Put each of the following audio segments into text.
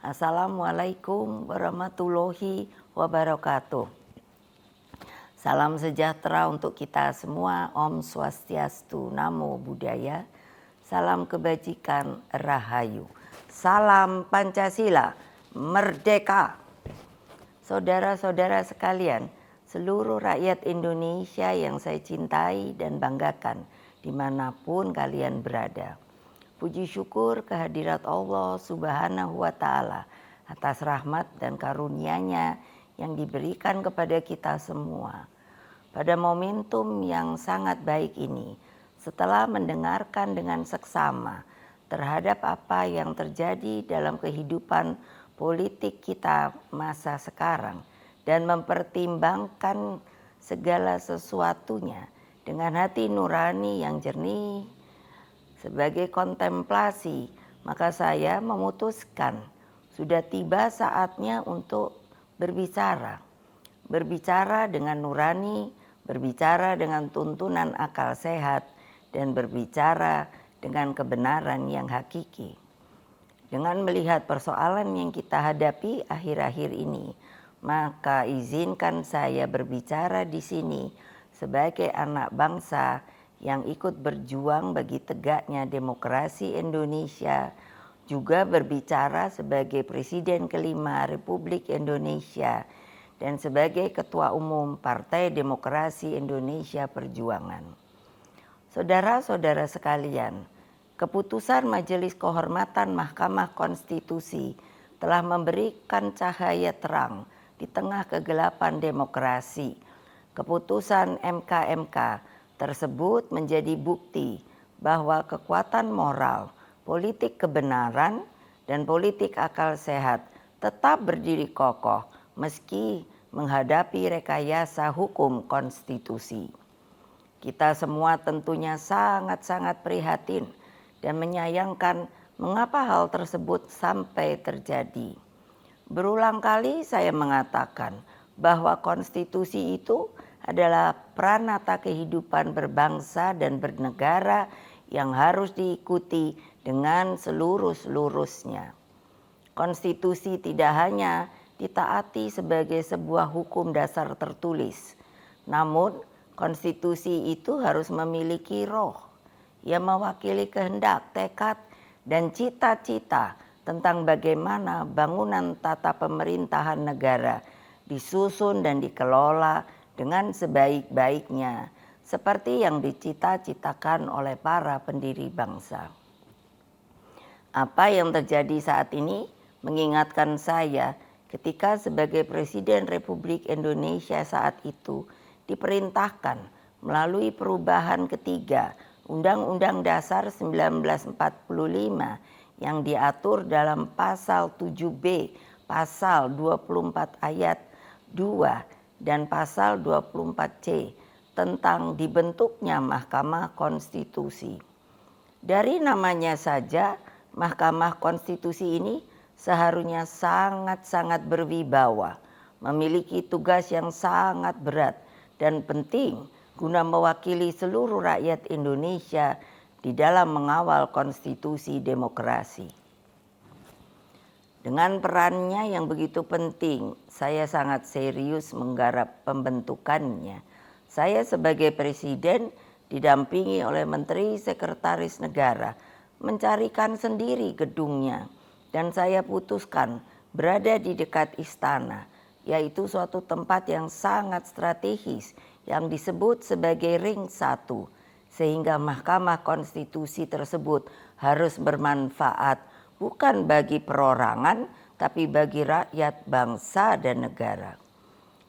Assalamualaikum warahmatullahi wabarakatuh. Salam sejahtera untuk kita semua. Om Swastiastu, Namo Buddhaya. Salam kebajikan, Rahayu. Salam Pancasila, Merdeka. Saudara-saudara sekalian, seluruh rakyat Indonesia yang saya cintai dan banggakan dimanapun kalian berada. Puji syukur kehadirat Allah Subhanahu wa Ta'ala atas rahmat dan karunia-Nya yang diberikan kepada kita semua. Pada momentum yang sangat baik ini, setelah mendengarkan dengan seksama terhadap apa yang terjadi dalam kehidupan politik kita masa sekarang dan mempertimbangkan segala sesuatunya dengan hati nurani yang jernih, sebagai kontemplasi, maka saya memutuskan sudah tiba saatnya untuk berbicara. Berbicara dengan nurani, berbicara dengan tuntunan akal sehat, dan berbicara dengan kebenaran yang hakiki. Dengan melihat persoalan yang kita hadapi akhir-akhir ini, maka izinkan saya berbicara di sini sebagai anak bangsa yang ikut berjuang bagi tegaknya demokrasi Indonesia, juga berbicara sebagai Presiden kelima Republik Indonesia dan sebagai Ketua Umum Partai Demokrasi Indonesia Perjuangan. Saudara-saudara sekalian, keputusan Majelis Kehormatan Mahkamah Konstitusi telah memberikan cahaya terang di tengah kegelapan demokrasi. Keputusan MK tersebut menjadi bukti bahwa kekuatan moral, politik kebenaran, dan politik akal sehat tetap berdiri kokoh meski menghadapi rekayasa hukum konstitusi. Kita semua tentunya sangat-sangat prihatin dan menyayangkan mengapa hal tersebut sampai terjadi. Berulang kali saya mengatakan bahwa konstitusi itu adalah pranata kehidupan berbangsa dan bernegara yang harus diikuti dengan seluruh-seluruhnya. Konstitusi tidak hanya ditaati sebagai sebuah hukum dasar tertulis, namun konstitusi itu harus memiliki roh yang mewakili kehendak, tekad, dan cita-cita tentang bagaimana bangunan tata pemerintahan negara disusun dan dikelola dengan sebaik-baiknya, seperti yang dicita-citakan oleh para pendiri bangsa. Apa yang terjadi saat ini mengingatkan saya ketika sebagai Presiden Republik Indonesia saat itu diperintahkan melalui perubahan ketiga Undang-Undang Dasar 1945 yang diatur dalam pasal 7B, pasal 24 ayat 2 dan pasal 24C tentang dibentuknya Mahkamah Konstitusi. Dari namanya saja, Mahkamah Konstitusi ini seharusnya sangat-sangat berwibawa, memiliki tugas yang sangat berat dan penting guna mewakili seluruh rakyat Indonesia di dalam mengawal konstitusi demokrasi. Dengan perannya yang begitu penting, saya sangat serius menggarap pembentukannya. Saya sebagai Presiden didampingi oleh Menteri Sekretaris Negara mencarikan sendiri gedungnya, dan saya putuskan berada di dekat istana, yaitu suatu tempat yang sangat strategis yang disebut sebagai Ring 1, sehingga Mahkamah Konstitusi tersebut harus bermanfaat bukan bagi perorangan, tapi bagi rakyat, bangsa, dan negara.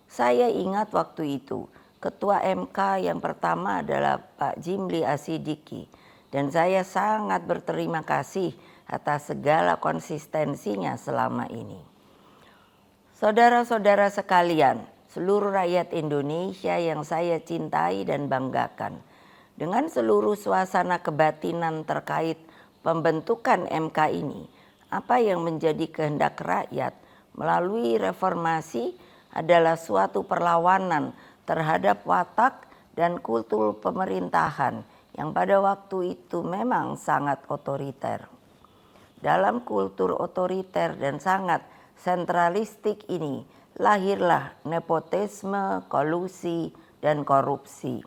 Saya ingat waktu itu, Ketua MK yang pertama adalah Pak Jimli Asidiki, dan saya sangat berterima kasih atas segala konsistensinya selama ini. Saudara-saudara sekalian, seluruh rakyat Indonesia yang saya cintai dan banggakan, dengan seluruh suasana kebatinan terkait pembentukan MK ini, apa yang menjadi kehendak rakyat melalui reformasi adalah suatu perlawanan terhadap watak dan kultur pemerintahan yang pada waktu itu memang sangat otoriter. dalam kultur otoriter dan sangat sentralistik ini lahirlah nepotisme, kolusi, dan korupsi.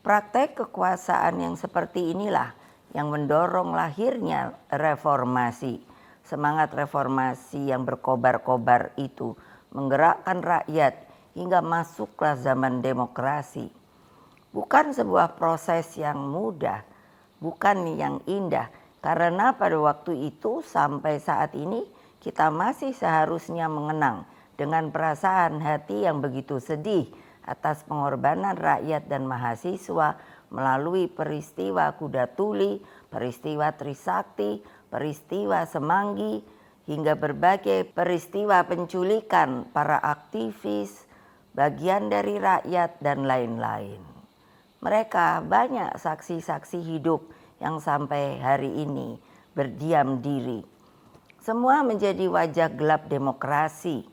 Praktek kekuasaan yang seperti inilah yang mendorong lahirnya reformasi. Semangat reformasi yang berkobar-kobar itu menggerakkan rakyat hingga masuklah zaman demokrasi. Bukan sebuah proses yang mudah, bukan yang indah, karena pada waktu itu sampai saat ini kita masih seharusnya mengenang dengan perasaan hati yang begitu sedih atas pengorbanan rakyat dan mahasiswa melalui peristiwa Kuda Tuli, peristiwa Trisakti, peristiwa Semanggi, hingga berbagai peristiwa penculikan para aktivis, bagian dari rakyat, dan lain-lain. Mereka banyak saksi-saksi hidup yang sampai hari ini berdiam diri. Semua menjadi wajah gelap demokrasi.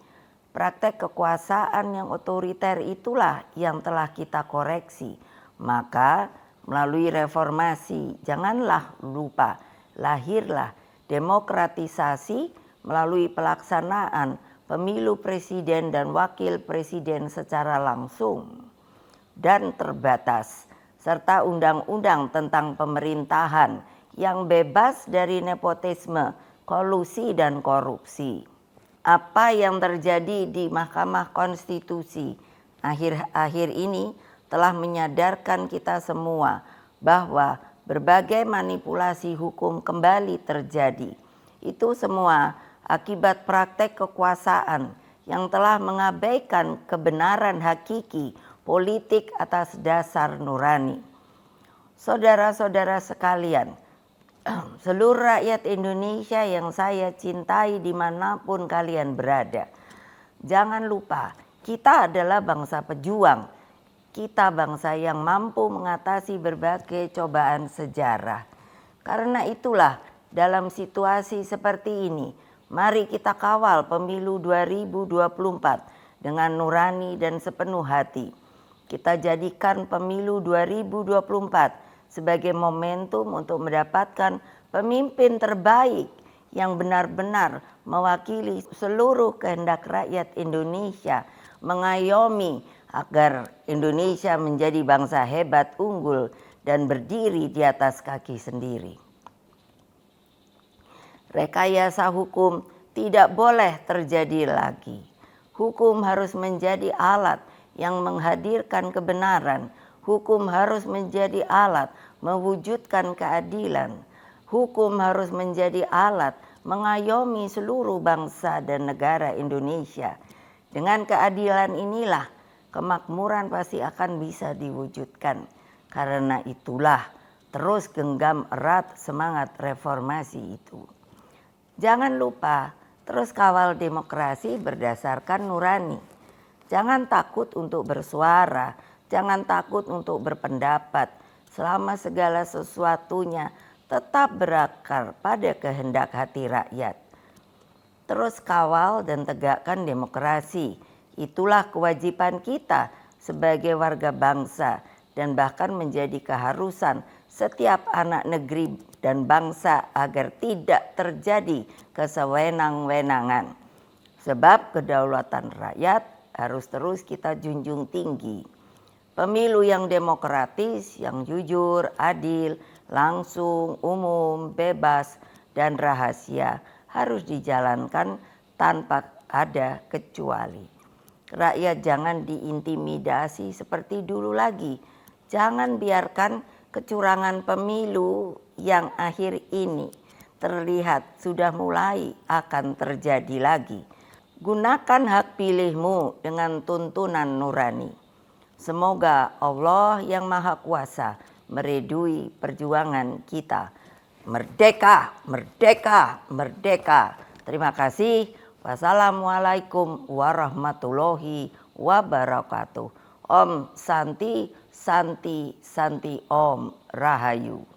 Praktek kekuasaan yang otoriter itulah yang telah kita koreksi. Maka melalui reformasi janganlah lupa lahirlah demokratisasi melalui pelaksanaan pemilu presiden dan wakil presiden secara langsung dan terbatas, serta undang-undang tentang pemerintahan yang bebas dari nepotisme, kolusi, dan korupsi. Apa yang terjadi di Mahkamah Konstitusi akhir-akhir ini telah menyadarkan kita semua bahwa berbagai manipulasi hukum kembali terjadi. Itu semua akibat praktek kekuasaan yang telah mengabaikan kebenaran hakiki politik atas dasar nurani. Saudara-saudara sekalian, seluruh rakyat Indonesia yang saya cintai dimanapun kalian berada, jangan lupa kita adalah bangsa pejuang. Kita bangsa yang mampu mengatasi berbagai cobaan sejarah. Karena itulah dalam situasi seperti ini, mari kita kawal pemilu 2024 dengan nurani dan sepenuh hati. Kita jadikan pemilu 2024 sebagai momentum untuk mendapatkan pemimpin terbaik yang benar-benar mewakili seluruh kehendak rakyat Indonesia, mengayomi agar Indonesia menjadi bangsa hebat, unggul, dan berdiri di atas kaki sendiri. Rekayasa hukum tidak boleh terjadi lagi. Hukum harus menjadi alat yang menghadirkan kebenaran. Hukum harus menjadi alat mewujudkan keadilan. Hukum harus menjadi alat mengayomi seluruh bangsa dan negara Indonesia. Dengan keadilan inilah kemakmuran pasti akan bisa diwujudkan. Karena itulah terus genggam erat semangat reformasi itu. Jangan lupa terus kawal demokrasi berdasarkan nurani. Jangan takut untuk bersuara, jangan takut untuk berpendapat, selama segala sesuatunya tetap berakar pada kehendak hati rakyat. Terus kawal dan tegakkan demokrasi. Itulah kewajiban kita sebagai warga bangsa dan bahkan menjadi keharusan setiap anak negeri dan bangsa agar tidak terjadi kesewenang-wenangan. Sebab kedaulatan rakyat harus terus kita junjung tinggi. Pemilu yang demokratis, yang jujur, adil, langsung, umum, bebas, dan rahasia harus dijalankan tanpa ada kecuali. Rakyat jangan diintimidasi seperti dulu lagi. Jangan biarkan kecurangan pemilu yang akhir ini terlihat sudah mulai akan terjadi lagi. Gunakan hak pilihmu dengan tuntunan nurani. Semoga Allah yang Maha Kuasa meridui perjuangan kita. Merdeka, merdeka, merdeka. Terima kasih. Wassalamualaikum warahmatullahi wabarakatuh. Om Santi, Santi, Santi Om Rahayu.